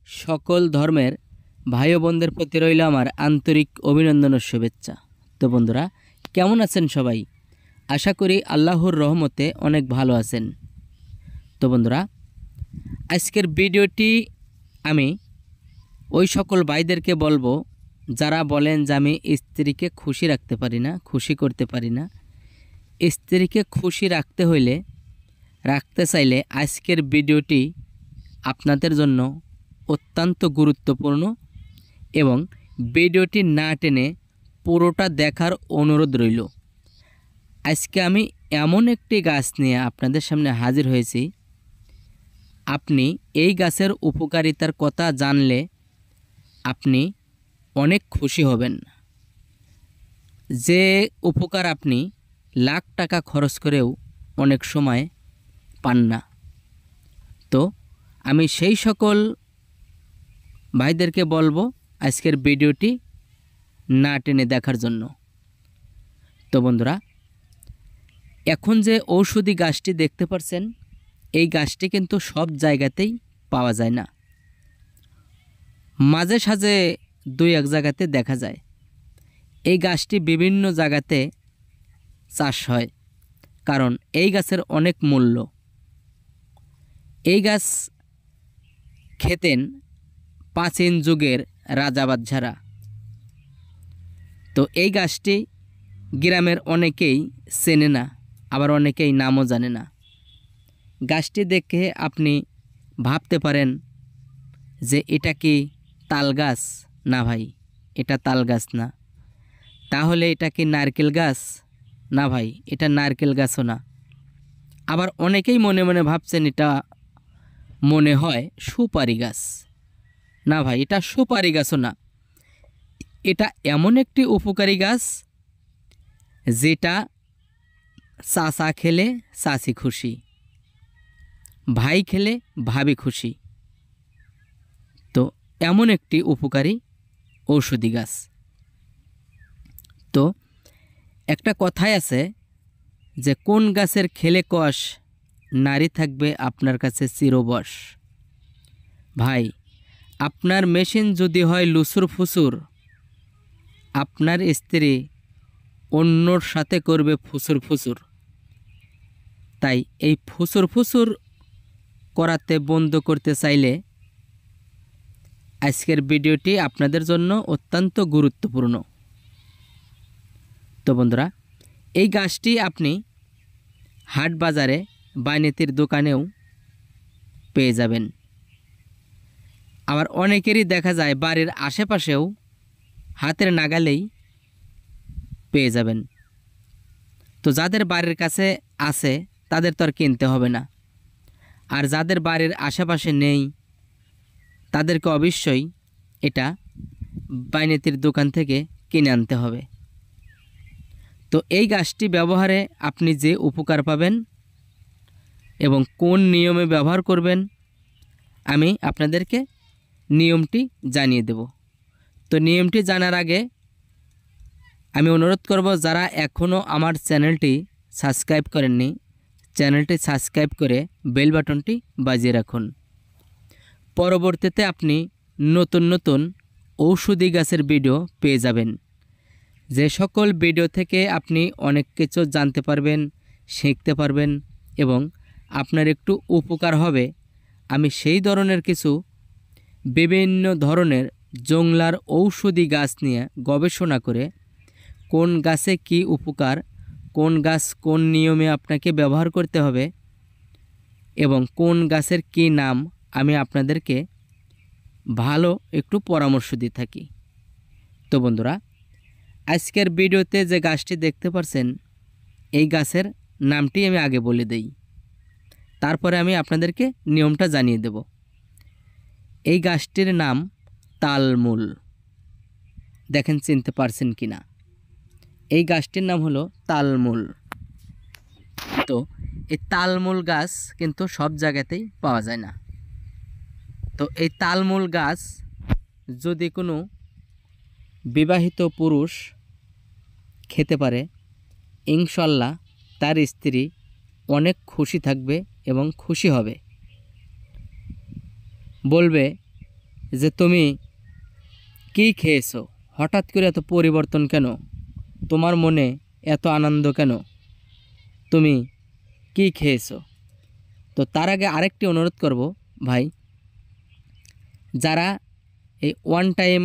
সকল ধর্মের ভাই ও বোনদের প্রতি রইল আমার আন্তরিক অভিনন্দন ও শুভেচ্ছা। তো বন্ধুরা, কেমন আছেন সবাই? আশা করি আল্লাহর রহমতে অনেক ভালো আছেন। তো বন্ধুরা, আজকের ভিডিওটি আমি ওই সকল ভাইদেরকে বলবো যারা বলেন যে আমি স্ত্রীকে খুশি রাখতে পারি না, খুশি করতে পারি না। স্ত্রীকে খুশি রাখতে চাইলে আজকের ভিডিওটি আপনাদের জন্য অত্যন্ত গুরুত্বপূর্ণ এবং ভিডিওটি না টেনে পুরোটা দেখার অনুরোধ রইল। আজকে আমি এমন একটি গাছ নিয়ে আপনাদের সামনে হাজির হয়েছি, আপনি এই গাছের উপকারিতার কথা জানলে আপনি অনেক খুশি হবেন, যে উপকার আপনি লাখ টাকা খরচ করেও অনেক সময় পান না। তো আমি সেই সকল ভাইদেরকে বলবো আজকের ভিডিওটি না টেনে দেখার জন্য। তো বন্ধুরা, এখন যে ঔষধি গাছটি দেখতে পাচ্ছেন, এই গাছটি কিন্তু সব জায়গাতেই পাওয়া যায় না, মাঝে সাঝে দুই এক জায়গাতে দেখা যায়। এই গাছটি বিভিন্ন জায়গাতে চাষ হয়, কারণ এই গাছের অনেক মূল্য। এই গাছ খেতেন প্রাচীন যুগের রাজা বাদশারা। তো এই গাছটি গ্রামের অনেকেই চেনে না, আবার অনেকেই নামও জানে না। গাছটি দেখে আপনি ভাবতে পারেন যে এটা কি তাল গাছ? না ভাই, এটা তাল গাছ না। তাহলে এটা কি নারকেল গাছ? না ভাই, এটা নারকেল গাছও না। আবার অনেকেই মনে মনে ভাবছেন এটা মনে হয় সুপারি গাছ। না ভাই, এটা সুপারি গাছও না। এটা এমন একটি উপকারী গাছ যেটা চাচা খেলে চাচি খুশি, ভাই খেলে ভাবি খুশি। তো এমন একটি উপকারী ঔষধি গাছ। তো একটা কথাই আছে যে কোন গাছের খেলে কষ, নারী থাকবে আপনার কাছে চিরবশ। ভাই, আপনার মেশিন যদি হয় লুসুর ফুসুর, আপনার স্ত্রী অন্যর সাথে করবে ফুসুর ফুসুর। তাই এই ফুসুর ফুসুর করাতে বন্ধ করতে চাইলে আজকের ভিডিওটি আপনাদের জন্য অত্যন্ত গুরুত্বপূর্ণ। তো বন্ধুরা, এই গাছটি আপনি হাট বাজারে বাইনেতির দোকানেও পেয়ে যাবেন। আবার অনেকেরই দেখা যায় বাড়ির আশেপাশেও হাতের নাগালেই পেয়ে যাবেন। তো যাদের বাড়ির কাছে আছে তাদের তো আর কিনতে হবে না, আর যাদের বাড়ির আশেপাশে নেই তাদেরকে অবশ্যই এটা বাইনেতির দোকান থেকে কিনে আনতে হবে। তো এই গাছটি ব্যবহারে আপনি যে উপকার পাবেন এবং কোন নিয়মে ব্যবহার করবেন, আমি আপনাদেরকে নিয়মটি জানিয়ে দেব। তো নিয়মটি জানার আগে আমি অনুরোধ করব, যারা এখনও আমার চ্যানেলটি সাবস্ক্রাইব করেননি, চ্যানেলটি সাবস্ক্রাইব করে বেল বাটনটি বাজিয়ে রাখুন। পরবর্তীতে আপনি নতুন নতুন ঔষধি গাছের ভিডিও পেয়ে যাবেন, যে সকল ভিডিও থেকে আপনি অনেক কিছু জানতে পারবেন, শিখতে পারবেন এবং আপনার একটু উপকার হবে। আমি সেই ধরনের কিছু বিভিন্ন ধরনের জংলার ঔষধি গাছ নিয়ে গবেষণা করে কোন গাছে কি উপকার, কোন গাছ কোন নিয়মে আপনাকে ব্যবহার করতে হবে এবং কোন গাছের কি নাম, আমি আপনাদেরকে ভালো একটু পরামর্শ দিয়ে থাকি। তো বন্ধুরা, আজকের ভিডিওতে যে গাছটি দেখতে পাচ্ছেন, এই গাছের নামটি আমি আগে বলে দেই, তারপরে আমি আপনাদেরকে নিয়মটা জানিয়ে দেব। এই গাছটির নাম তালমূল। দেখেন চিনতে পারছেন কি না? এই গাছটির নাম হলো তালমূল। তো এই তালমূল গাছ কিন্তু সব জায়গাতেই পাওয়া যায় না। তো এই তালমূল গাছ যদি কোনো বিবাহিত পুরুষ খেতে পারে, ইনশাল্লাহ তার স্ত্রী অনেক খুশি থাকবে এবং খুশি হবে। বলবে যে তুমি কী খেয়েছো, হঠাৎ করে এত পরিবর্তন কেন, তোমার মনে এত আনন্দ কেন, তুমি কী খেয়েছো। তো তার আগে আরেকটি অনুরোধ করব ভাই, যারা এই ওয়ান টাইম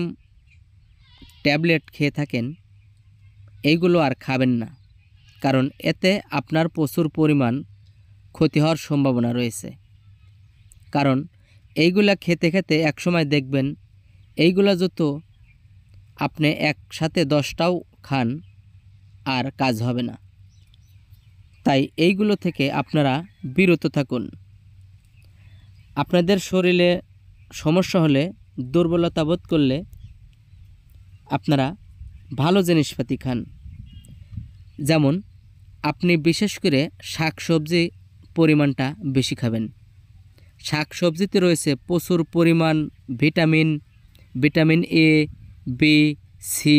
ট্যাবলেট খেয়ে থাকেন এইগুলো আর খাবেন না, কারণ এতে আপনার প্রচুর পরিমাণ ক্ষতি হওয়ার সম্ভাবনা রয়েছে। কারণ এইগুলা খেতে খেতে একসময় দেখবেন এইগুলা যত আপনি একসাথে 10টাও খান আর কাজ হবে না। তাই এইগুলো থেকে আপনারা বিরত থাকুন। আপনাদের শরীরে সমস্যা হলে, দুর্বলতা বোধ করলে আপনারা ভালো জিনিসপাতি খান। যেমন আপনি বিশেষ করে শাকসবজি পরিমাণটা বেশি খাবেন। শাকসবজিতে রয়েছে প্রচুর পরিমাণ vitamin, vitamin A, B, C,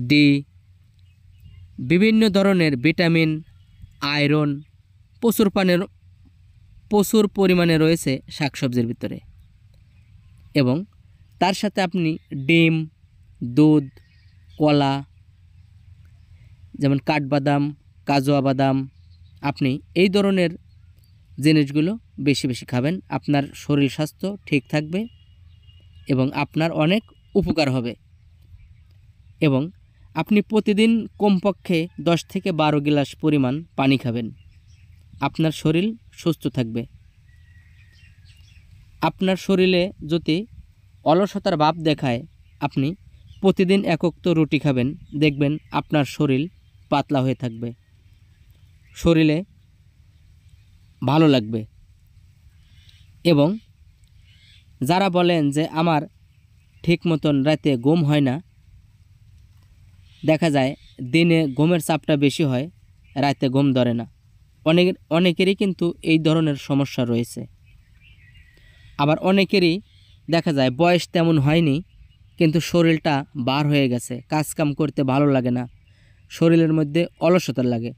D, বিভিন্ন ধরনের ভিটামিন, আয়রন প্রচুর পরিমাণে রয়েছে শাকসবজির ভিতরে। এবং তার সাথে আপনি ডিম, দুধ, কলা, যেমন কাঠবাদাম, কাজুয়া বাদাম, আপনি এই ধরনের জিনিসগুলো বেশি বেশি খাবেন। আপনার শরীর স্বাস্থ্য ঠিক থাকবে এবং আপনার অনেক উপকার হবে। এবং আপনি প্রতিদিন কমপক্ষে 10 থেকে 12 গ্লাস পরিমাণ পানি খাবেন। আপনার শরীর সুস্থ থাকবে। আপনার শরীরে যদি অলসতার ভাব দেখায়, আপনি প্রতিদিন একক রুটি খাবেন, দেখবেন আপনার শরীর পাতলা হয়ে থাকবে, শরীরে ভালো লাগবে। এবং যারা বলেন যে আমার ঠিক মতন রাতে ঘুম হয় না, দেখা যায় দিনে ঘুমের চাপটা বেশি হয়, রাতে ঘুম ধরে না, অনেকেরই কিন্তু এই ধরনের সমস্যা রয়েছে। আবার অনেকেরই দেখা যায় বয়স তেমন হয়নি কিন্তু শরীরটা বার হয়ে গেছে, কাজকাম করতে ভালো লাগে না, শরীরের মধ্যে অলসতা লাগে।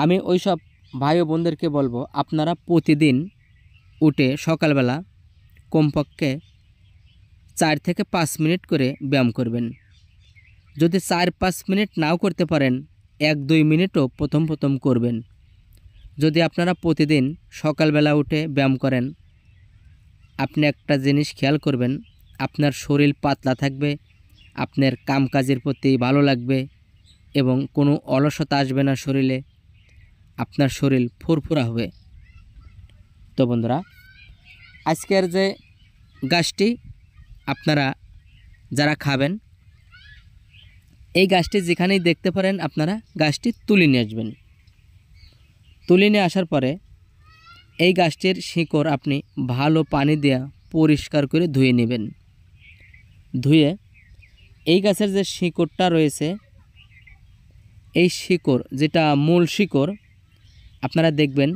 আমি ওইসব ভাই ও বোনদেরকে বলবো, আপনারা প্রতিদিন উঠে সকালবেলা কমপক্ষে 4 থেকে 5 মিনিট করে ব্যায়াম করবেন। যদি 4-5 মিনিট নাও করতে পারেন, 1-2 মিনিটও প্রথম করবেন। যদি আপনারা প্রতিদিন সকালবেলা উঠে ব্যায়াম করেন, আপনি একটা জিনিস খেয়াল করবেন, আপনার শরীর পাতলা থাকবে, আপনার কাজের প্রতি ভালো লাগবে এবং কোনো অলসতা আসবে না শরীরে, আপনার শরীর ফুরফুরা হবে। তো বন্ধুরা, আজকের যে গাছটি আপনারা যারা খাবেন, এই গাছটি যেখানেই দেখতে পারেন আপনারা গাছটি তুলে নিয়ে আসবেন। তুলে নিয়ে আসার পরে এই গাছটির শিকড় আপনি ভালো পানি দিয়ে পরিষ্কার করে ধুয়ে নেবেন। ধুয়ে এই গাছের যে শিকড়টা রয়েছে, এই শিকড় যেটা মূল শিকড়, আপনারা দেখবেন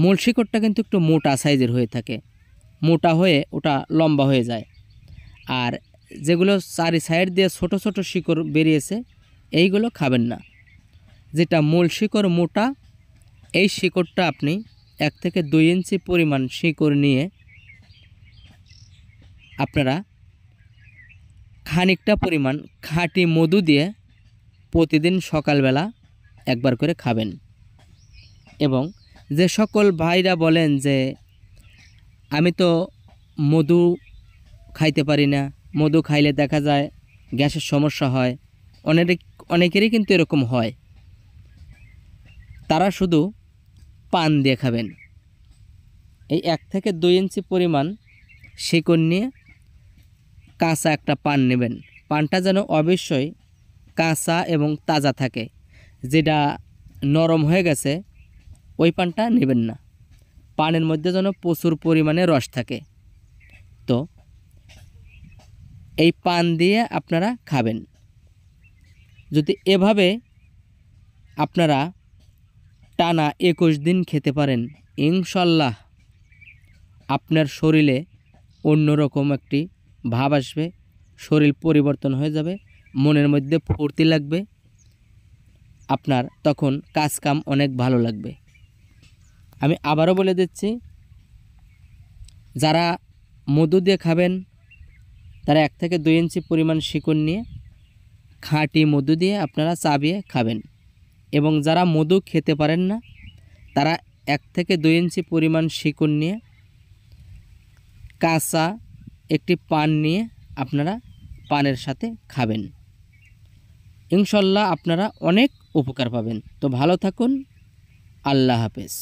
মূল শিকড়টা কিন্তু একটু মোটা সাইজের হয়ে থাকে, মোটা হয়ে ওটা লম্বা হয়ে যায়। আর যেগুলো চারি সাইড দিয়ে ছোট ছোট শিকড় বেরিয়েছে, এইগুলো খাবেন না। যেটা মূল শিকড় মোটা, এই শিকড়টা আপনি 1 থেকে 2 ইঞ্চি পরিমাণ শিকড় নিয়ে আপনারা খানিকটা পরিমাণ খাঁটি মধু দিয়ে প্রতিদিন সকালবেলা একবার করে খাবেন। এবং যে সকল ভাইরা বলেন যে আমি তো মধু খাইতে পারি না, মধু খাইলে দেখা যায় গ্যাসের সমস্যা হয়, অনেকেরই কিন্তু এরকম হয়, তারা শুধু পান দিয়ে খাবেন। এই 1 থেকে 2 ইঞ্চি পরিমাণ শিকড় নিয়ে কাঁচা একটা পান নেবেন। পানটা যেন অবশ্যই কাঁচা এবং তাজা থাকে, যেটা নরম হয়ে গেছে ওই পানটা নেবেন না। পানের মধ্যে যেন প্রচুর পরিমাণে রস থাকে। তো এই পান দিয়ে আপনারা খাবেন। যদি এভাবে আপনারা টানা 21 দিন খেতে পারেন, ইনশাল্লাহ আপনার শরীরে অন্যরকম একটি ভাব আসবে, শরীর পরিবর্তন হয়ে যাবে, মনের মধ্যে ফুর্তি লাগবে, আপনার তখন কাজকাম অনেক ভালো লাগবে। আমি আবারও বলে দিচ্ছি, যারা মধু দিয়ে খাবেন তারা 1 থেকে 2 ইঞ্চি পরিমাণ শিকড় নিয়ে খাঁটি মধু দিয়ে আপনারা চাবিয়ে খাবেন। এবং যারা মধু খেতে পারেন না তারা 1 থেকে 2 ইঞ্চি পরিমাণ শিকড় নিয়ে কাঁচা একটি পান নিয়ে আপনারা পানের সাথে খাবেন। ইনশাল্লাহ আপনারা অনেক উপকার পাবেন। তো ভালো থাকুন। আল্লাহ হাফেজ।